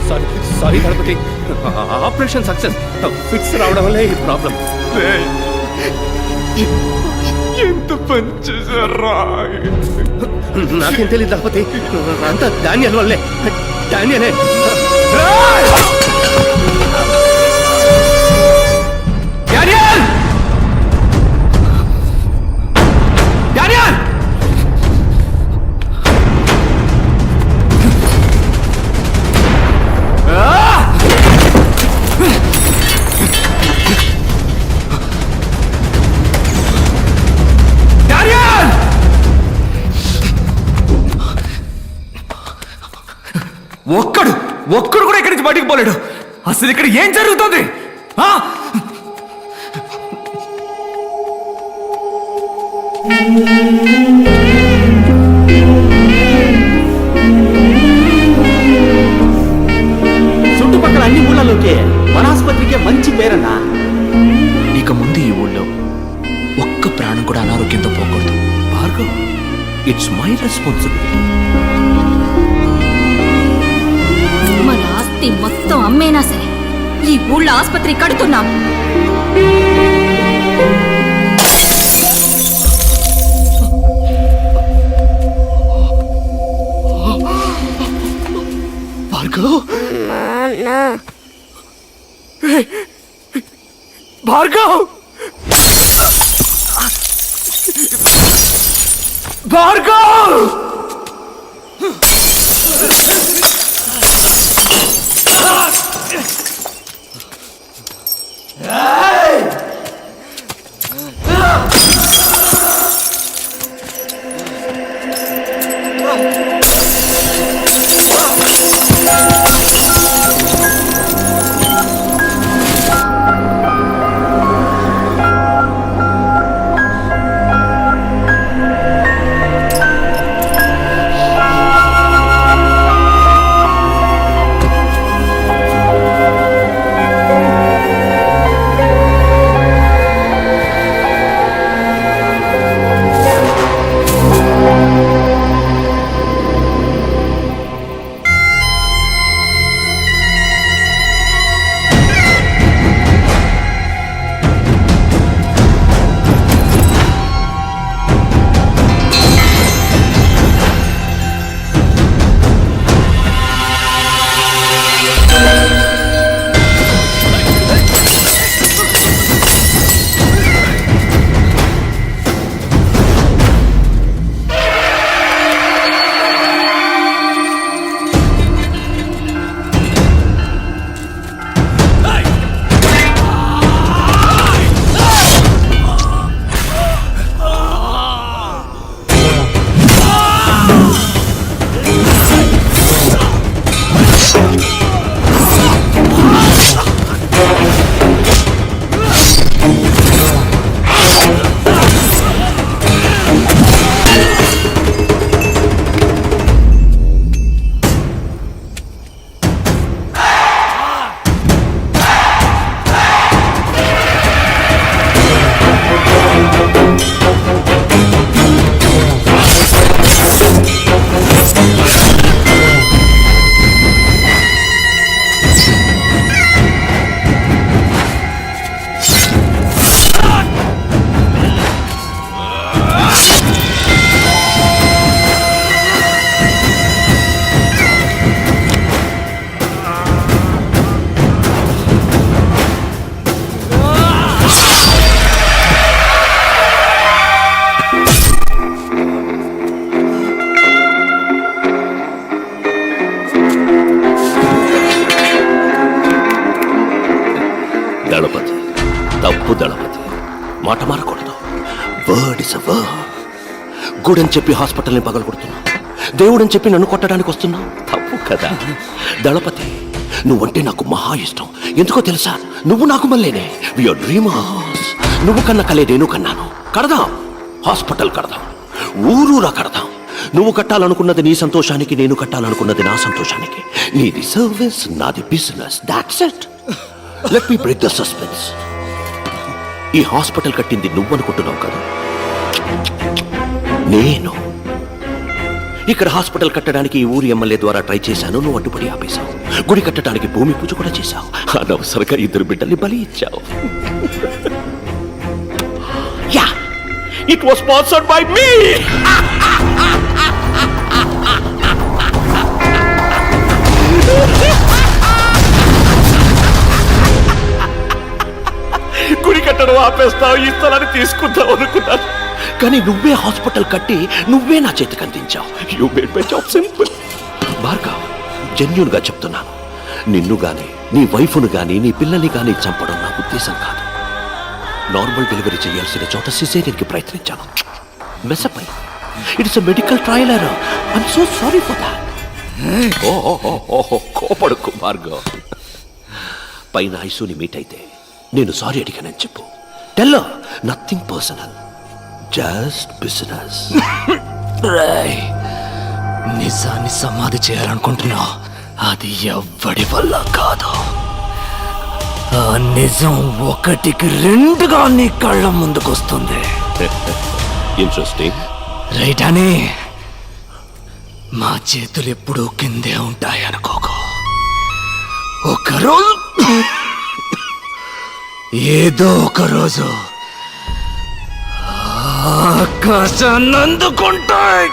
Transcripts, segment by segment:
Sorry sorry Ganapathi, operation success. Fits రావడం వల్లే ఈ ప్రాబ్లం. ఎంత పని చేశారా? నాకేం తెలియదు గణపతి, అంతా డానియల్ వల్లే. డానియలే. డానియల్! డానియల్! ఒక్కడు కూడా ఇక్కడి నుంచి బయటికి పోలేడు. అసలు ఇక్కడ ఏం జరుగుతుంది? చుట్టుపక్కల అన్ని ఊళ్ళలోకి మన ఆసుపత్రికే మంచి పేరన్నా. ఇక ముందు ఈ ఊళ్ళో ఒక్క ప్రాణం కూడా అనారోగ్యంతో పోకూడదు. Bhargav, it's my responsibility. మన ఆస్తి మొత్తం అమ్మేనా సరే ఈ ఊళ్ళో ఆసుపత్రి కడుతున్నాం. భార్గవ్, భార్గవ్, భార్గవ్! దళపతి, తప్పు దళపతి, మాట మారకూడదు. Word is a word. గుడని చెప్పి హాస్పిటల్ని పగలగొడుతున్నావు, దేవుడని చెప్పి నన్ను కొట్టడానికి వస్తున్నావు. తప్పు కదా దళపతి. నువ్వంటే నాకు మహా ఇష్టం. ఎందుకో తెలుసా? నువ్వు నాకు మళ్ళీనే. VR dreamers. నువ్వు కన్న కలే నేను కన్నాను. కడదాం, హాస్పిటల్ కడదాం, ఊరూరా కడదాం. నువ్వు కట్టాలనుకున్నది నీ సంతోషానికి, నేను కట్టాలనుకున్నది నా సంతోషానికి. నీది సర్వీస్, నాది business. That's it. Let me break the suspense. ఈ హాస్పిటల్ కట్టింది నువ్వు అనుకుంటున్నావు కదా, నేను. ఇక్కడ హాస్పిటల్ కట్టడానికి ఈ ఊరి ఎమ్మెల్యే ద్వారా ట్రై చేశాను, నువ్వు అడ్డుపడి ఆపేశావు. గుడి కట్టడానికి భూమి పూజ కూడా చేశావు. అనవసరంగా 2 బిడ్డల్ని బలి ఇచ్చావు. Yeah, it was sponsored by me. గుడి కట్టడం ఆపేస్తావు, ఈ స్థలాన్ని తీసుకుంటావు అనుకున్నాను. కానీ నువ్వే హాస్పిటల్ కట్టి నువ్వే నా చేతికి అందించావు. You made my job simple. Bhargav, genuine గా చెప్తున్నాను, నిన్ను గాని నీ వైఫ్ను గాని నీ పిల్లల్ని గాని చంపడం నా ఉద్దేశం కాదు. నార్మల్ డెలివరీ చేయాల్సిన చోట సిజేరియన్కి ప్రయత్నించాను. మెసప్ అయి it's a medical trial error. I'm so sorry for that. ఓహో, కోపడుకు భార్గవ్. పైన ఐసూని మీట్ అయితే నేను సారీ అడిగానని చెప్పు. Tell nothing personal, just business. నిజాన్ని సమాధి చేయాలనుకుంటున్నా, అది ఎవ్వడి వల్ల కాదు. ఆ నిజం 1కి 2గా నీ కళ్ళ ముందుకొస్తుంది. ఇంట్రెస్టింగ్. రైట్ అని మా చేతులు ఎప్పుడూ కిందే ఉంటాయి అనుకోకు. ఒకరోజు ఏదో ఒక రోజు ఆకాశాన్ని అందుకుంటాయి.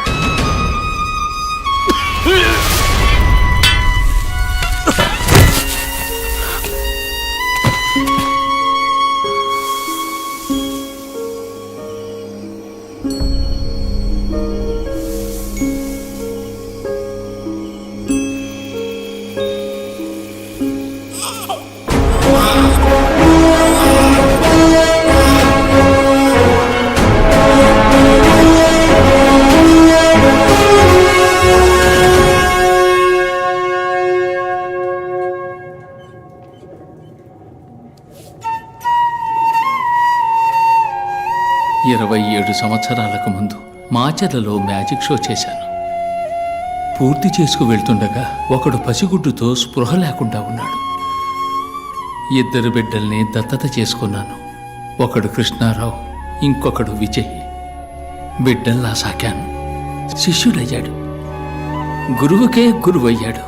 సంవత్సరాలకు ముందు మాచర్లలో మ్యాజిక్ షో చేశాను. పూర్తి చేసుకు వెళ్తుండగా ఒకడు పసిగుడ్డుతో స్పృహ లేకుండా ఉన్నాడు. 2 బిడ్డల్ని దత్తత చేసుకున్నాను. ఒకడు కృష్ణారావు, ఇంకొకడు విజయ్. బిడ్డల్లా సాకాను. శిష్యుడయ్యాడు, గురువుకే గురువయ్యాడు.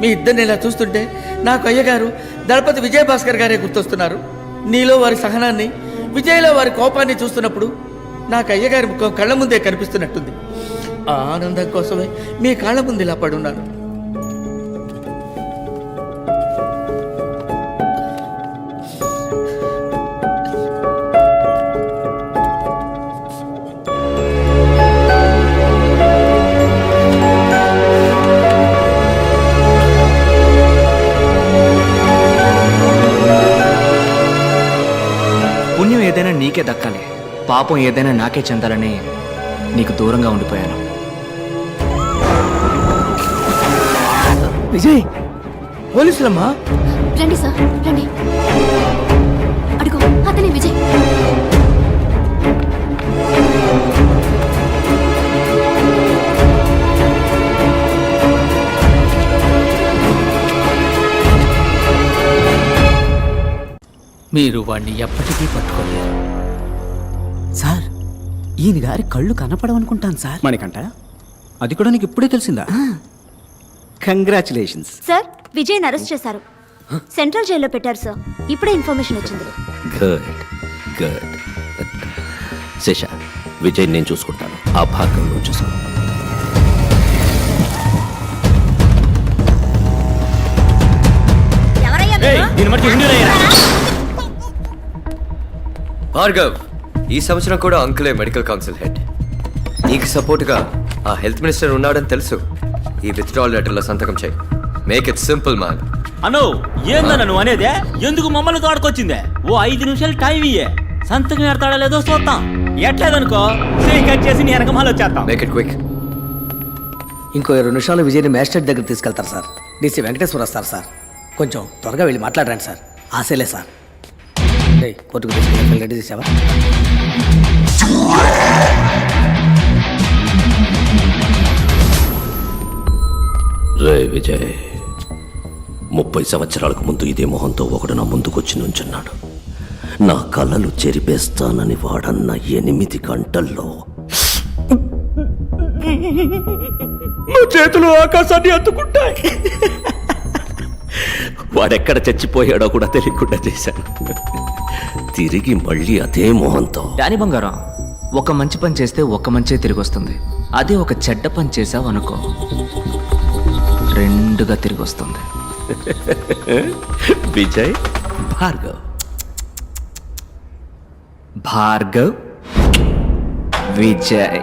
మీ ఇద్దరిని ఇలా చూస్తుంటే నాకు అయ్యగారు దళపతి విజయభాస్కర్ గారే గుర్తొస్తున్నారు. నీలో వారి సహనాన్ని, విజయ్లో వారి కోపాన్ని చూస్తున్నప్పుడు నాకు అయ్యగారి ముఖం కళ్ళ ముందే కనిపిస్తున్నట్టుంది. ఆ ఆనందం కోసమే మీ కాళ్ళ ముందు ఇలా పడున్నాను. పుణ్యం ఏదైనా నీకే దక్కాలి, పాపం ఏదైనా నాకే చెందాలని నీకు దూరంగా ఉండిపోయాను. విజయ్, పోలీసులమ్మా. రండి సార్, రండి. అడుగు, అతనే విజయ్. మీరు వాణ్ణి ఎప్పటికీ పట్టుకోలేరు. సార్, ఈయన గారి కళ్ళు కనపడవనుకుంటాను సార్. మనకంట అది కూడా నీకు ఇప్పుడే తెలిసిందా? Congratulations sir. విజయ్ని అరెస్ట్ చేశారు, సెంట్రల్ జైల్లో పెట్టారు సార్. ఇప్పుడే ఇన్ఫర్మేషన్ వచ్చింది. Good good. శేష, విజయ్ నేను చూసుకుంటాను. ఆ భాగం నువ్వు చూసుకో. భార్గవ్, ఈ సంవత్సరం కూడా అంకులే మెడికల్ కౌన్సిల్ హెడ్. నీకు సపోర్ట్గా ఆ హెల్త్ మినిస్టర్ ఉన్నాడని తెలుసు. ఈ విత్డ్రాల్ లెటర్లో సంతకం చేయి. Make it simple man. Anu, ఏందన్న నువ్వు అనేదే? ఎందుకు మమ్మల్ని తోడుకొచ్చిందే? ఓ 5 నిమిషాలు టైం ఇయ్యే, సంతకం ఎడతాడా లేదో చూద్దాం. ఎట్లేదనుకో కట్ చేసి నీ వెనక మాలో వచ్చేస్తాం. Make it quick. ఇంకో 2 నిమిషాలు విజయ్ని మ్యాజిస్ట్రేట్ దగ్గర తీసుకెళ్తారు సార్. డీసీ వెంకటేశ్వర వస్తారు సార్. కొంచెం త్వరగా వెళ్ళి మాట్లాడరండి సార్. ఆశలే సార్. కోర్టుకు తీసుకెళ్ళి రెడీ చేసావా? రే విజయ్, 30 సంవత్సరాలకు ముందు ఇదే మొహంతో ఒకడు నా ముందుకొచ్చి నుంచున్నాడు. నా కళ్ళలు చెరిపేస్తానని వాడన్న 8 గంటల్లో నా చేతులు ఆకాశాన్ని అందుకుంటాయి. వాడెక్కడ చచ్చిపోయాడో కూడా తెలియకుండా చేశాను. తిరిగి మళ్ళీ అదే మొహంతో. డాని బంగారం, ఒక మంచి పని చేస్తే ఒక మంచే తిరిగి వస్తుంది. అదే ఒక చెడ్డ పని చేసావు అనుకో, రెండుగా తిరిగి వస్తుంది. విజయ్ భార్గవ్. భార్గవ్ విజయ్.